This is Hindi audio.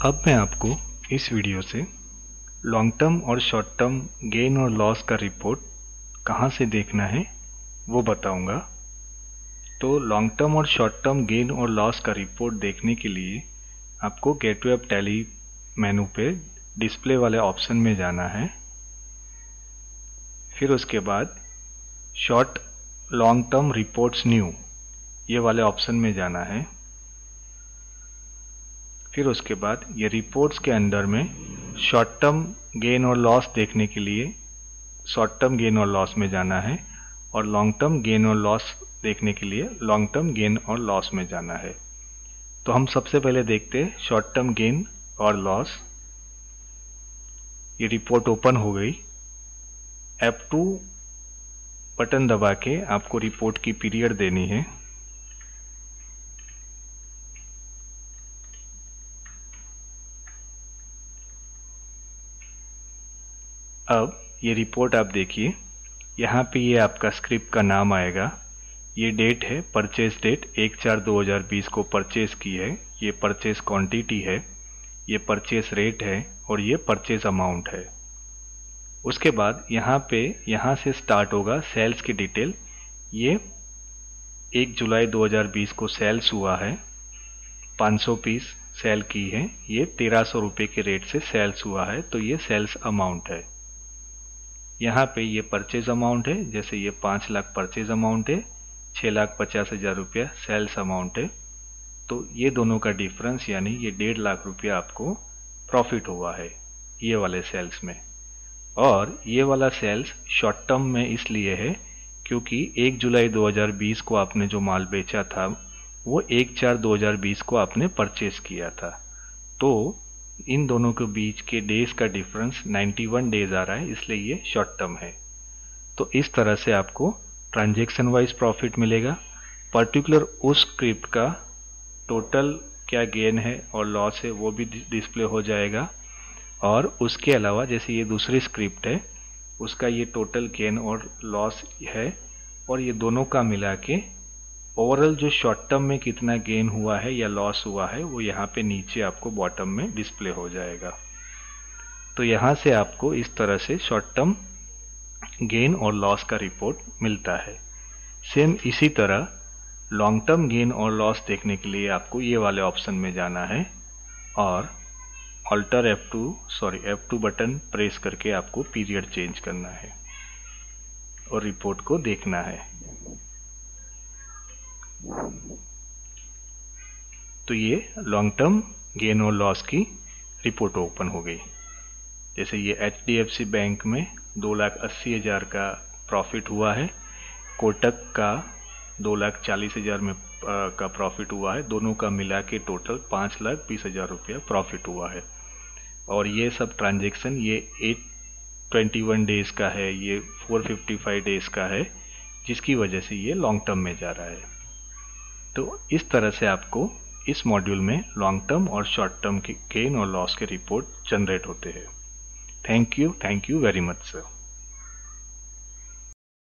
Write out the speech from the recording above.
अब मैं आपको इस वीडियो से लॉन्ग टर्म और शॉर्ट टर्म गेन और लॉस का रिपोर्ट कहाँ से देखना है वो बताऊंगा। तो लॉन्ग टर्म और शॉर्ट टर्म गेन और लॉस का रिपोर्ट देखने के लिए आपको गेटवे ऑफ टैली मेनू पे डिस्प्ले वाले ऑप्शन में जाना है। फिर उसके बाद short long term reports new ये वाले ऑप्शन में जाना है। फिर उसके बाद ये रिपोर्ट्स के अंदर में शॉर्ट टर्म गेन और लॉस देखने के लिए शॉर्ट टर्म गेन और लॉस में जाना है और लॉन्ग टर्म गेन और लॉस देखने के लिए लॉन्ग टर्म गेन और लॉस में जाना है। तो हम सबसे पहले देखते हैं शॉर्ट टर्म गेन और लॉस। ये रिपोर्ट ओपन हो गई। F2 बटन दबा के आपको रिपोर्ट की पीरियड देनी है। अब ये रिपोर्ट आप देखिए, यहाँ पे ये आपका स्क्रिप्ट का नाम आएगा। ये डेट है, परचेज डेट 1/4/2020 को परचेज की है। ये परचेज क्वांटिटी है, ये परचेज रेट है और ये परचेज अमाउंट है। उसके बाद यहाँ से स्टार्ट होगा सेल्स की डिटेल। ये 1 जुलाई 2020 को सेल्स हुआ है, 500 पीस सेल की है। ये 1300 रुपये के रेट से सेल्स हुआ है, तो ये सेल्स अमाउंट है। यहाँ पे ये परचेज अमाउंट है, जैसे ये 5 लाख परचेज अमाउंट है, 6,50,000 रुपया सेल्स अमाउंट है। तो ये दोनों का डिफरेंस यानी ये 1.5 लाख रुपया आपको प्रॉफिट हुआ है ये वाले सेल्स में। और ये वाला सेल्स शॉर्ट टर्म में इसलिए है क्योंकि 1 जुलाई 2020 को आपने जो माल बेचा था वो 1/4/2020 को आपने परचेज किया था। तो इन दोनों के बीच के डेज का डिफरेंस 91 डेज आ रहा है, इसलिए ये शॉर्ट टर्म है। तो इस तरह से आपको ट्रांजैक्शन वाइज प्रॉफिट मिलेगा। पर्टिकुलर उस स्क्रिप्ट का टोटल क्या गेन है और लॉस है वो भी डिस्प्ले हो जाएगा। और उसके अलावा जैसे ये दूसरी स्क्रिप्ट है उसका ये टोटल गेन और लॉस है और ये दोनों का मिला के ओवरऑल जो शॉर्ट टर्म में कितना गेन हुआ है या लॉस हुआ है वो यहाँ पे नीचे आपको बॉटम में डिस्प्ले हो जाएगा। तो यहाँ से आपको इस तरह से शॉर्ट टर्म गेन और लॉस का रिपोर्ट मिलता है। सेम इसी तरह लॉन्ग टर्म गेन और लॉस देखने के लिए आपको ये वाले ऑप्शन में जाना है और ऑल्टर F2 बटन प्रेस करके आपको पीरियड चेंज करना है और रिपोर्ट को देखना है। तो ये लॉन्ग टर्म गेन और लॉस की रिपोर्ट ओपन हो गई। जैसे ये HDFC बैंक में 2,80,000 का प्रॉफिट हुआ है, कोटक का 2,40,000 में का प्रॉफिट हुआ है। दोनों का मिला के टोटल 5,20,000 रुपया प्रॉफिट हुआ है। और ये सब ट्रांजैक्शन ये 821 डेज का है, ये 455 डेज का है, जिसकी वजह से ये लॉन्ग टर्म में जा रहा है। तो इस तरह से आपको इस मॉड्यूल में लॉन्ग टर्म और शॉर्ट टर्म के गेन और लॉस के रिपोर्ट जनरेट होते हैं। Thank you very much sir.